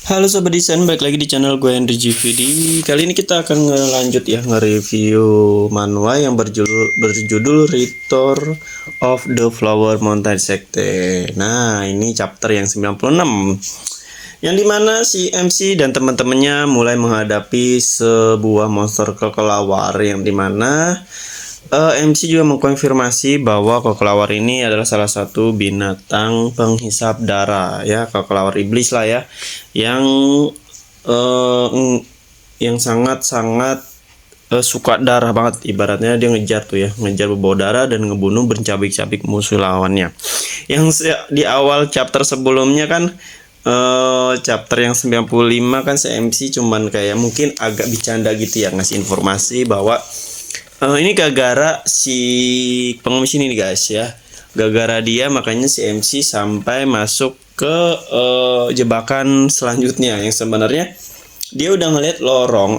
Halo Sobat Desain, balik lagi di channel gue Henry GVD. Kali ini kita akan ngelanjut ya nge-review manhwa yang berjudul Return of the Flower Mountain Secte. Nah, ini chapter yang 96. Yang dimana si MC dan teman-temannya mulai menghadapi sebuah monster kelelawar yang dimana MC juga mengkonfirmasi bahwa kelelawar ini adalah salah satu binatang penghisap darah ya, kelelawar iblis lah ya, yang sangat-sangat suka darah banget. Ibaratnya dia ngejar tuh ya, ngejar berbau darah dan ngebunuh bercabik-cabik musuh lawannya. Yang di awal chapter sebelumnya kan, chapter yang 95 kan, si MC cuman kayak mungkin agak bercanda gitu ya, ngasih informasi bahwa ini gara-gara si pengemis ini nih guys ya, gara-gara dia makanya si MC sampai masuk ke jebakan selanjutnya, yang sebenarnya dia udah ngeliat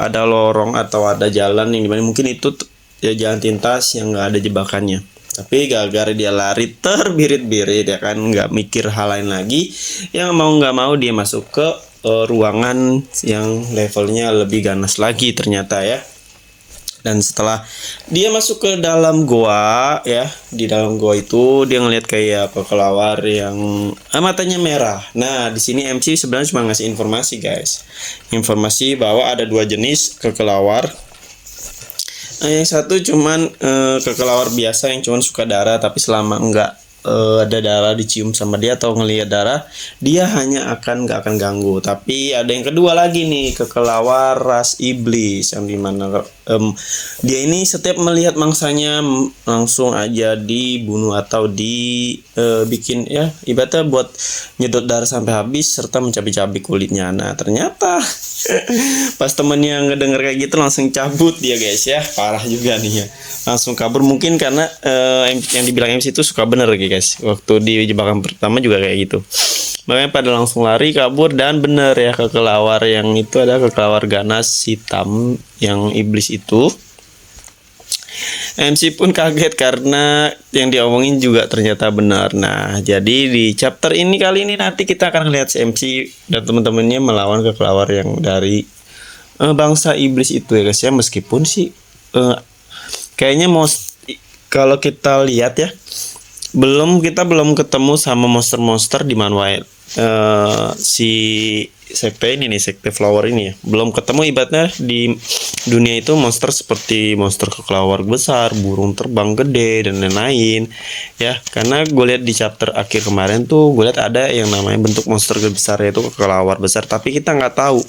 ada lorong atau ada jalan yang dimana mungkin itu ya jalan pintas yang nggak ada jebakannya, tapi gara-gara dia lari terbirit-birit ya kan, nggak mikir hal lain lagi, yang mau nggak mau dia masuk ke ruangan yang levelnya lebih ganas lagi ternyata ya. Dan setelah dia masuk ke dalam goa ya, di dalam goa itu dia ngelihat kayak kelelawar yang matanya merah. Nah, di sini MC sebenarnya cuma ngasih informasi guys. Informasi bahwa ada dua jenis kelelawar. Yang satu cuman kelelawar biasa yang cuman suka darah, tapi selama enggak ada darah dicium sama dia atau ngelihat darah, dia hanya nggak akan ganggu. Tapi ada yang kedua lagi nih, kelelawar ras iblis, yang dimana dia ini setiap melihat mangsanya langsung aja dibunuh atau bikin ya, ibaratnya buat nyedot darah sampai habis serta mencabik-cabik kulitnya. Nah, ternyata pas temennya ngedenger kayak gitu langsung cabut dia guys ya, parah juga nih ya, langsung kabur. Mungkin karena yang dibilang MC itu suka bener guys, waktu di jebakan pertama juga kayak gitu, makanya pada langsung lari kabur. Dan bener ya, kelelawar yang itu ada kelelawar ganas hitam yang iblis itu. MC pun kaget karena yang diomongin juga ternyata benar. Nah, jadi di chapter ini kali ini nanti kita akan lihat si MC dan teman-temannya melawan kelelawar yang dari bangsa iblis itu ya guys ya. Meskipun sih kayaknya kalau kita lihat ya, kita belum ketemu sama monster-monster di manhwa si sekte ini nih, sekte flower ini ya, belum ketemu. Ibaratnya di dunia itu monster seperti monster kelelawar besar, burung terbang gede dan lain-lain ya. Karena gue lihat di chapter akhir kemarin tuh, gue lihat ada yang namanya bentuk monster besar, yaitu kelelawar besar, tapi kita nggak tahu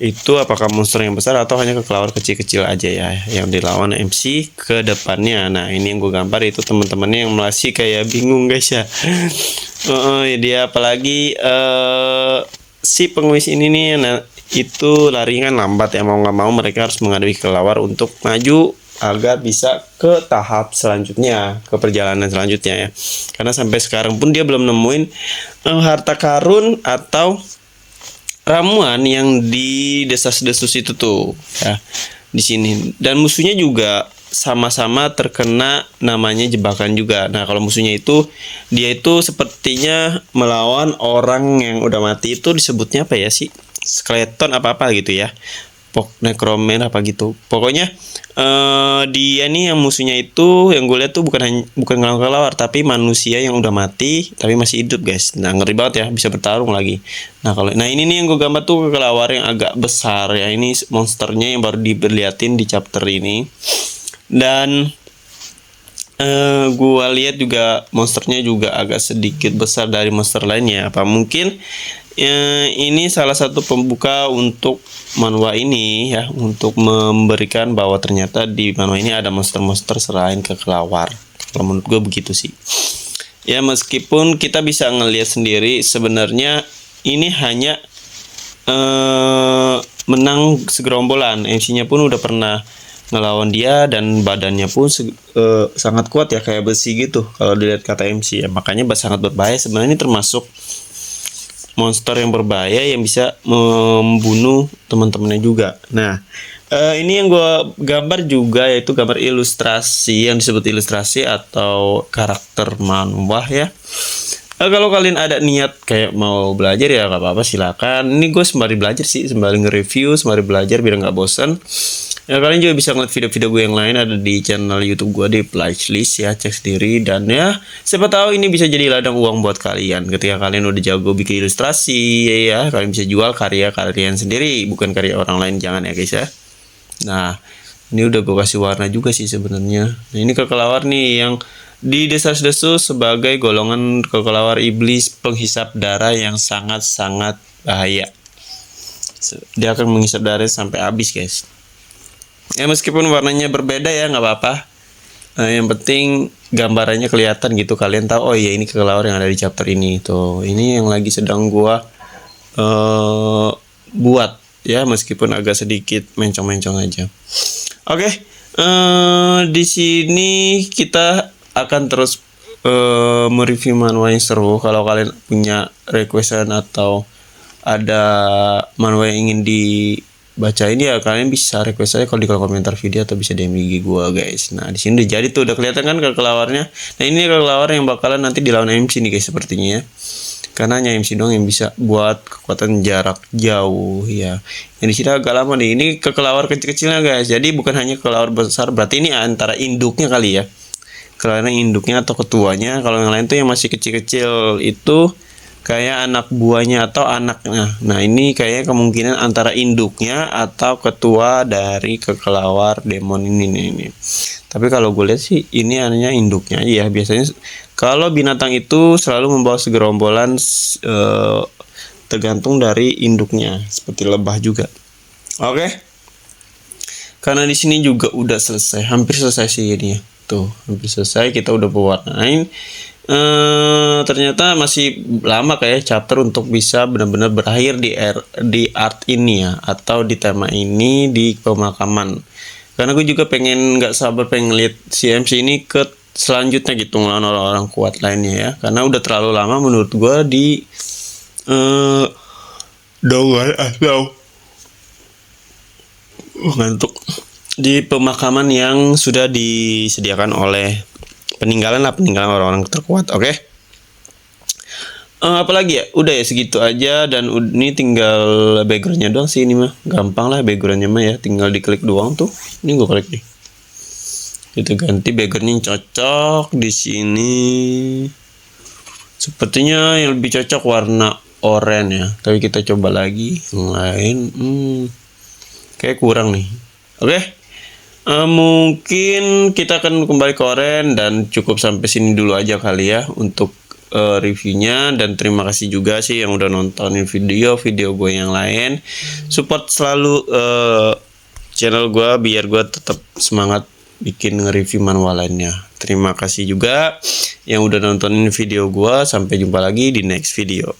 itu apakah monster yang besar atau hanya kelelawar kecil-kecil aja ya yang dilawan MC ke depannya. Nah, ini yang gue gambar itu teman-temannya yang masih kayak bingung guys ya. Dia apalagi si pengemis ini nih, nah, itu lari kan lambat ya, mau nggak mau mereka harus menghadapi kelelawar untuk maju agar bisa ke tahap selanjutnya, ke perjalanan selanjutnya ya. Karena sampai sekarang pun dia belum nemuin harta karun atau ramuan yang di desas-desus itu tuh ya di sini. Dan musuhnya juga sama-sama terkena namanya jebakan juga. Nah, kalau musuhnya itu dia itu sepertinya melawan orang yang udah mati, itu disebutnya apa ya sih, skeleton apa gitu ya, necroman apa gitu. Pokoknya dia nih yang musuhnya itu, yang gue lihat tuh bukan kelelawar tapi manusia yang udah mati tapi masih hidup guys. Nah, ngeri banget ya, bisa bertarung lagi. Nah ini nih yang gue gambar tuh kelelawar yang agak besar ya, ini monsternya yang baru diperlihatin di chapter ini. Dan gue lihat juga monsternya juga agak sedikit besar dari monster lainnya. Apa mungkin ini salah satu pembuka untuk manhwa ini ya, untuk memberikan bahwa ternyata di manhwa ini ada monster-monster selain kelelawar. Kalau menurut gue begitu sih ya. Meskipun kita bisa ngelihat sendiri sebenarnya ini hanya menang segerombolan. MC-nya pun udah pernah ngelawan dia dan badannya pun sangat kuat ya, kayak besi gitu kalau dilihat kata MC ya. Makanya sangat berbahaya sebenarnya, ini termasuk monster yang berbahaya yang bisa membunuh teman-temannya juga. Nah, ini yang gue gambar juga, yaitu gambar ilustrasi yang disebut ilustrasi atau karakter manhwa ya. Kalau kalian ada niat kayak mau belajar ya nggak apa-apa, silakan. Ini gue sembari belajar sih, sembari nge-review, sembari belajar biar nggak bosan. Ya kalian juga bisa ngeliat video-video gue yang lain ada di channel YouTube gue di playlist ya, cek sendiri. Dan ya siapa tahu ini bisa jadi ladang uang buat kalian. Ketika kalian udah jago bikin ilustrasi ya, kalian bisa jual karya kalian sendiri, bukan karya orang lain, jangan ya guys ya. Nah, ini udah gue kasih warna juga sih sebenarnya. Nah, ini kelelawar nih yang didesas-desus sebagai golongan kelelawar iblis penghisap darah yang sangat-sangat bahaya. Dia akan menghisap darah sampai habis guys. Ya meskipun warnanya berbeda ya nggak apa-apa. Yang penting gambarannya kelihatan gitu, kalian tahu oh iya ini kelelawar yang ada di chapter ini. Tuh ini yang lagi sedang gua buat ya, meskipun agak sedikit mencong-mencong aja. Oke, di sini kita akan terus mereview manual yang seru. Kalau kalian punya requestan atau ada manual yang ingin dibacain ya, kalian bisa request aja kalau di kolom komentar video atau bisa DM IG gua guys. Nah di sini udah jadi tuh, udah kelihatan kan kelelawarnya. Nah ini kelelawar yang bakalan nanti dilawan MC nih guys sepertinya ya, karena hanya MC doang yang bisa buat kekuatan jarak jauh ya. Yang di sini agak lama nih, ini kelelawar kecil-kecilnya guys, jadi bukan hanya kelelawar besar, berarti ini antara induknya kali ya, kelelawar induknya atau ketuanya. Kalau yang lain tuh yang masih kecil-kecil itu kayak anak buahnya atau anaknya. Nah ini kayaknya kemungkinan antara induknya atau ketua dari kelelawar demon ini. Tapi kalau gue lihat sih ini hanya induknya aja ya. Biasanya kalau binatang itu selalu membawa segerombolan tergantung dari induknya, seperti lebah juga. Oke. Karena di sini juga udah selesai, hampir selesai sih ini ya. Tuh, hampir selesai, kita udah pewarnain. Ternyata masih lama kayak chapter untuk bisa benar-benar berakhir di art ini ya, atau di tema ini di pemakaman. Karena gue juga nggak sabar pengen lihat CMC ini ke selanjutnya gitu, ngelawan orang-orang kuat lainnya ya. Karena udah terlalu lama menurut gue di dongan atau ngantuk di pemakaman yang sudah disediakan oleh peninggalan orang-orang terkuat. Oke. Apalagi ya, udah ya segitu aja, dan ini tinggal backgroundnya doang sih, ini mah gampang lah backgroundnya mah ya, tinggal diklik doang tuh. Ini gue klik nih, itu ganti backgroundnya yang cocok di sini. Sepertinya yang lebih cocok warna oranye ya, tapi kita coba lagi yang lain. Kayak kurang nih. Oke. Mungkin kita akan kembali ke oranye dan cukup sampai sini dulu aja kali ya untuk reviewnya. Dan terima kasih juga sih yang udah nontonin video gue yang lain. Support selalu channel gue biar gue tetap semangat bikin nge-review manual lainnya. Terima kasih juga yang udah nontonin video gue. Sampai jumpa lagi di next video.